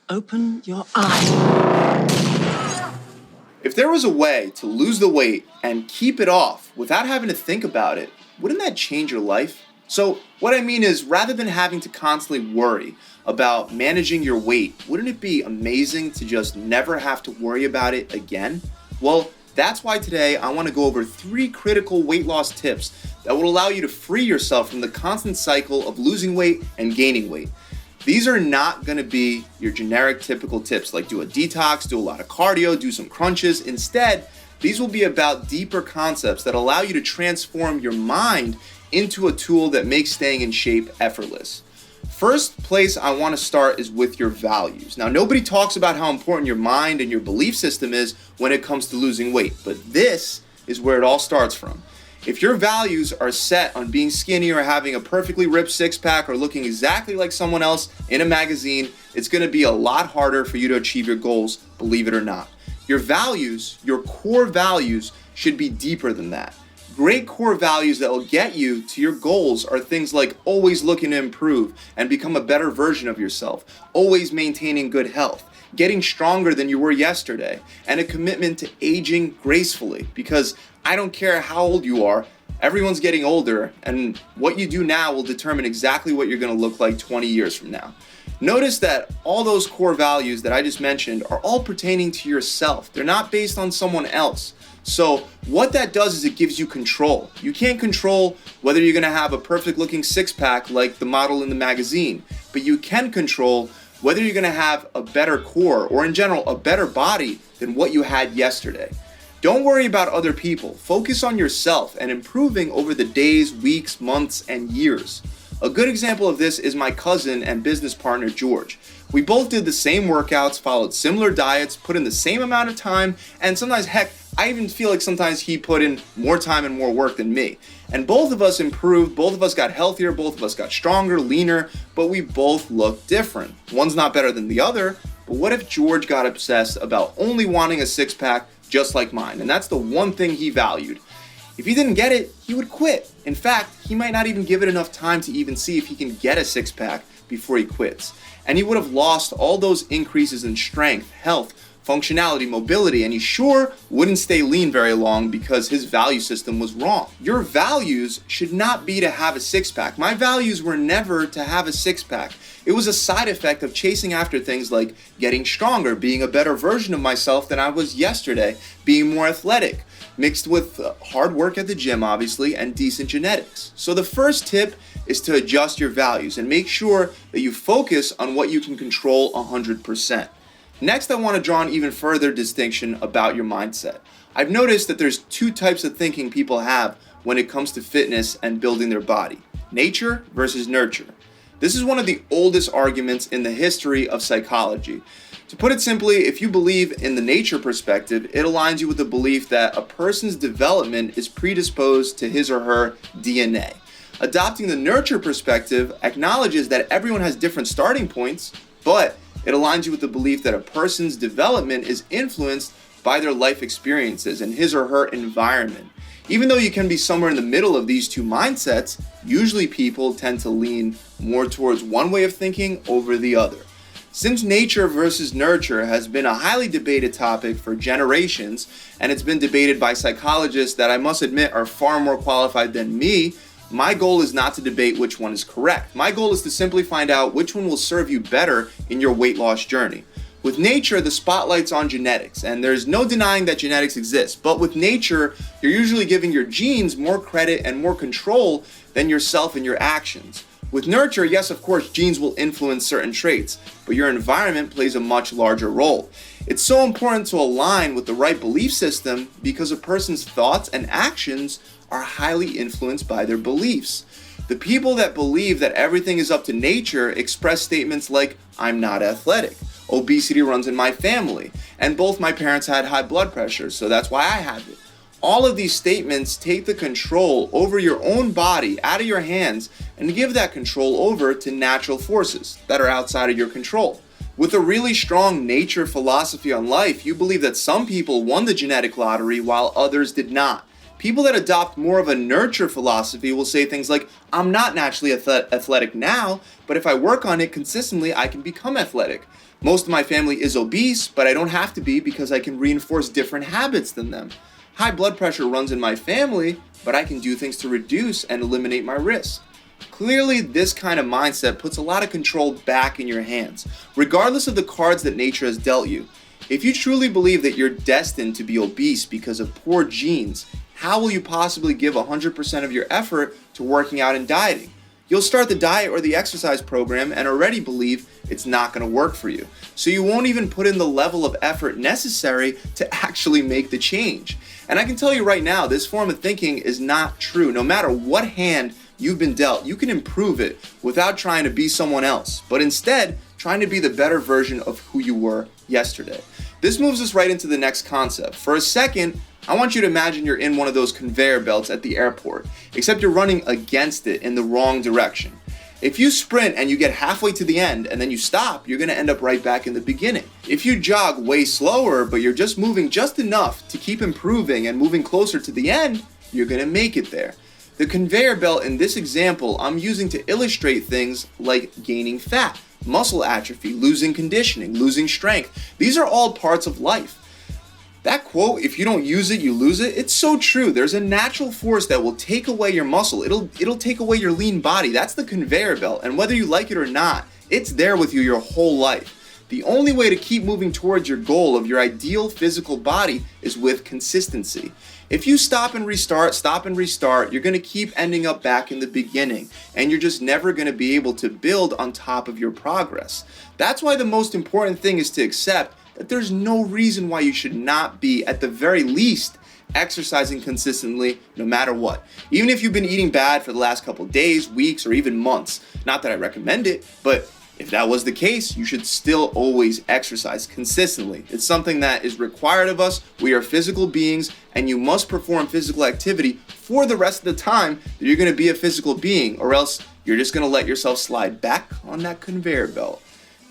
Open your eyes. If there was a way to lose the weight and keep it off without having to think about it, wouldn't that change your life? So what I mean is, rather than having to constantly worry about managing your weight, wouldn't it be amazing to just never have to worry about it again? Well, that's why today I want to go over 3 critical weight loss tips that will allow you to free yourself from the constant cycle of losing weight and gaining weight. These are not going to be your generic typical tips like do a detox, do a lot of cardio, do some crunches. Instead, these will be about deeper concepts that allow you to transform your mind into a tool that makes staying in shape effortless. First place I want to start is with your values. Now, nobody talks about how important your mind and your belief system is when it comes to losing weight, but this is where it all starts from. If your values are set on being skinny or having a perfectly ripped six-pack or looking exactly like someone else in a magazine, it's going to be a lot harder for you to achieve your goals, believe it or not. Your values, your core values, should be deeper than that. Great core values that will get you to your goals are things like always looking to improve and become a better version of yourself, always maintaining good health, getting stronger than you were yesterday, and a commitment to aging gracefully, because I don't care how old you are, everyone's getting older, and what you do now will determine exactly what you're going to look like 20 years from now. Notice that all those core values that I just mentioned are all pertaining to yourself. They're not based on someone else. So what that does is it gives you control. You can't control whether you're going to have a perfect looking six-pack like the model in the magazine, but you can control whether you're going to have a better core or in general a better body than what you had yesterday. Don't worry about other people. Focus on yourself and improving over the days, weeks, months, and years. A good example of this is my cousin and business partner, George. We both did the same workouts, followed similar diets, put in the same amount of time, and sometimes, heck, I even feel like sometimes he put in more time and more work than me. And both of us improved, both of us got healthier, both of us got stronger, leaner, but we both look different. One's not better than the other, but what if George got obsessed about only wanting a six-pack just like mine? And that's the one thing he valued. If he didn't get it, he would quit. In fact, he might not even give it enough time to even see if he can get a six-pack before he quits. And he would have lost all those increases in strength, health, functionality, mobility, and he sure wouldn't stay lean very long because his value system was wrong. Your values should not be to have a six-pack. My values were never to have a six-pack. It was a side effect of chasing after things like getting stronger, being a better version of myself than I was yesterday, being more athletic, mixed with hard work at the gym, obviously, and decent genetics. So the first tip is to adjust your values and make sure that you focus on what you can control 100%. Next, I want to draw an even further distinction about your mindset. I've noticed that there's 2 types of thinking people have when it comes to fitness and building their body: nature versus nurture. This is one of the oldest arguments in the history of psychology. To put it simply, if you believe in the nature perspective, it aligns you with the belief that a person's development is predisposed to his or her DNA. Adopting the nurture perspective acknowledges that everyone has different starting points, but it aligns you with the belief that a person's development is influenced by their life experiences and his or her environment. Even though you can be somewhere in the middle of these 2 mindsets, usually people tend to lean more towards one way of thinking over the other. Since nature versus nurture has been a highly debated topic for generations, and it's been debated by psychologists that I must admit are far more qualified than me, my goal is not to debate which one is correct. My goal is to simply find out which one will serve you better in your weight loss journey. With nature, the spotlight's on genetics, and there's no denying that genetics exists. But with nature, you're usually giving your genes more credit and more control than yourself and your actions. With nurture, yes, of course, genes will influence certain traits, but your environment plays a much larger role. It's so important to align with the right belief system because a person's thoughts and actions are highly influenced by their beliefs. The people that believe that everything is up to nature express statements like, "I'm not athletic," "obesity runs in my family," and "both my parents had high blood pressure, so that's why I have it." All of these statements take the control over your own body out of your hands and give that control over to natural forces that are outside of your control. With a really strong nature philosophy on life, you believe that some people won the genetic lottery while others did not. People that adopt more of a nurture philosophy will say things like, I'm not naturally athletic now, but if I work on it consistently, I can become athletic. Most of my family is obese, but I don't have to be because I can reinforce different habits than them. High blood pressure runs in my family, but I can do things to reduce and eliminate my risks. Clearly, this kind of mindset puts a lot of control back in your hands, regardless of the cards that nature has dealt you. If you truly believe that you're destined to be obese because of poor genes, how will you possibly give 100% of your effort to working out and dieting? You'll start the diet or the exercise program and already believe it's not going to work for you. So you won't even put in the level of effort necessary to actually make the change. And I can tell you right now, this form of thinking is not true. No matter what hand you've been dealt, you can improve it without trying to be someone else, but instead trying to be the better version of who you were yesterday. This moves us right into the next concept. For a second, I want you to imagine you're in one of those conveyor belts at the airport, except you're running against it in the wrong direction. If you sprint and you get halfway to the end and then you stop, you're going to end up right back in the beginning. If you jog way slower, but you're just moving just enough to keep improving and moving closer to the end, you're going to make it there. The conveyor belt in this example I'm using to illustrate things like gaining fat, muscle atrophy, losing conditioning, losing strength. These are all parts of life. That quote, if you don't use it, you lose it, it's so true. There's a natural force that will take away your muscle. It'll take away your lean body. That's the conveyor belt. And whether you like it or not, it's there with you your whole life. The only way to keep moving towards your goal of your ideal physical body is with consistency. If you stop and restart, you're going to keep ending up back in the beginning, and you're just never going to be able to build on top of your progress. That's why the most important thing is to accept that there's no reason why you should not be, at the very least, exercising consistently no matter what. Even if you've been eating bad for the last couple days, weeks, or even months. Not that I recommend it, but if that was the case, you should still always exercise consistently. It's something that is required of us. We are physical beings, and you must perform physical activity for the rest of the time that you're going to be a physical being, or else you're just going to let yourself slide back on that conveyor belt.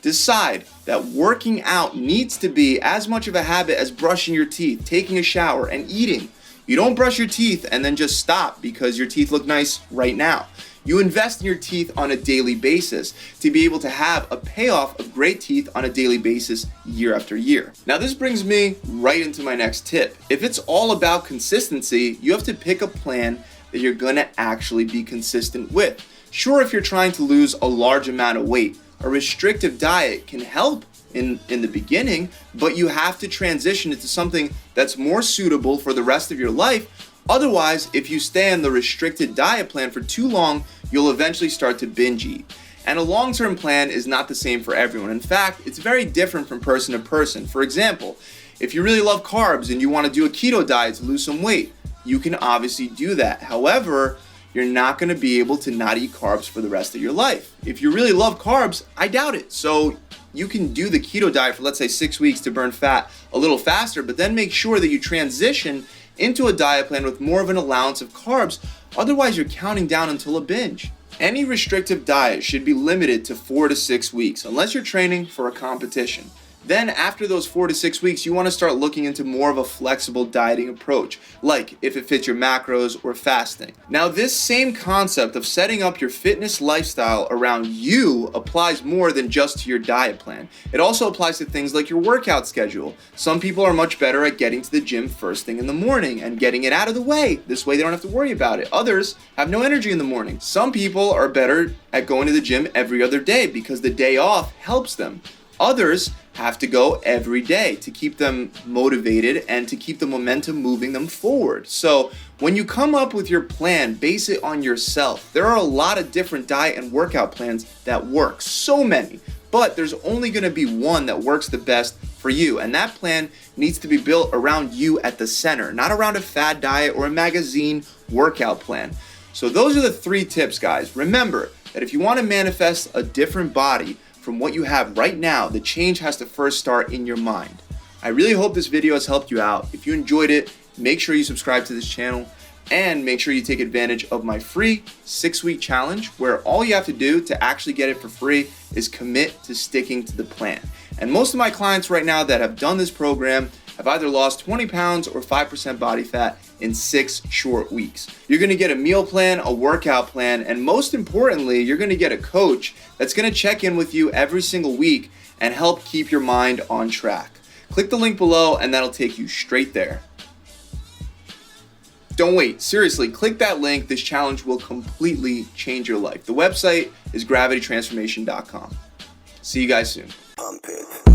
Decide that working out needs to be as much of a habit as brushing your teeth, taking a shower, and eating. You don't brush your teeth and then just stop because your teeth look nice right now. You invest in your teeth on a daily basis to be able to have a payoff of great teeth on a daily basis year after year. Now this brings me right into my next tip. If it's all about consistency, you have to pick a plan that you're gonna actually be consistent with. Sure, if you're trying to lose a large amount of weight, a restrictive diet can help in the beginning, but you have to transition into something that's more suitable for the rest of your life. Otherwise, if you stay on the restricted diet plan for too long, you'll eventually start to binge eat. And a long-term plan is not the same for everyone. In fact, it's very different from person to person. For example, if you really love carbs and you want to do a keto diet to lose some weight, you can obviously do that. However, you're not going to be able to not eat carbs for the rest of your life. If you really love carbs, I doubt it. So you can do the keto diet for, let's say, 6 weeks to burn fat a little faster, but then make sure that you transition into a diet plan with more of an allowance of carbs. Otherwise, you're counting down until a binge. Any restrictive diet should be limited to 4 to 6 weeks, unless you're training for a competition. Then after those 4 to 6 weeks, you want to start looking into more of a flexible dieting approach, like if it fits your macros or fasting. Now, this same concept of setting up your fitness lifestyle around you applies more than just to your diet plan. It also applies to things like your workout schedule. Some people are much better at getting to the gym first thing in the morning and getting it out of the way. This way they don't have to worry about it. Others have no energy in the morning. Some people are better at going to the gym every other day because the day off helps them. Others have to go every day to keep them motivated and to keep the momentum moving them forward. So when you come up with your plan, base it on yourself. There are a lot of different diet and workout plans that work, so many, but there's only going to be one that works the best for you. And that plan needs to be built around you at the center, not around a fad diet or a magazine workout plan. So those are the 3 tips, guys. Remember that if you want to manifest a different body from what you have right now, the change has to first start in your mind. I really hope this video has helped you out. If you enjoyed it, make sure you subscribe to this channel and make sure you take advantage of my free 6-week challenge, where all you have to do to actually get it for free is commit to sticking to the plan. And most of my clients right now that have done this program have either lost 20 pounds or 5% body fat in 6 short weeks. You're going to get a meal plan, a workout plan, and most importantly, you're going to get a coach that's going to check in with you every single week and help keep your mind on track. Click the link below and that'll take you straight there. Don't wait, seriously, click that link. This challenge will completely change your life. The website is gravitytransformation.com. See you guys soon. Pump it.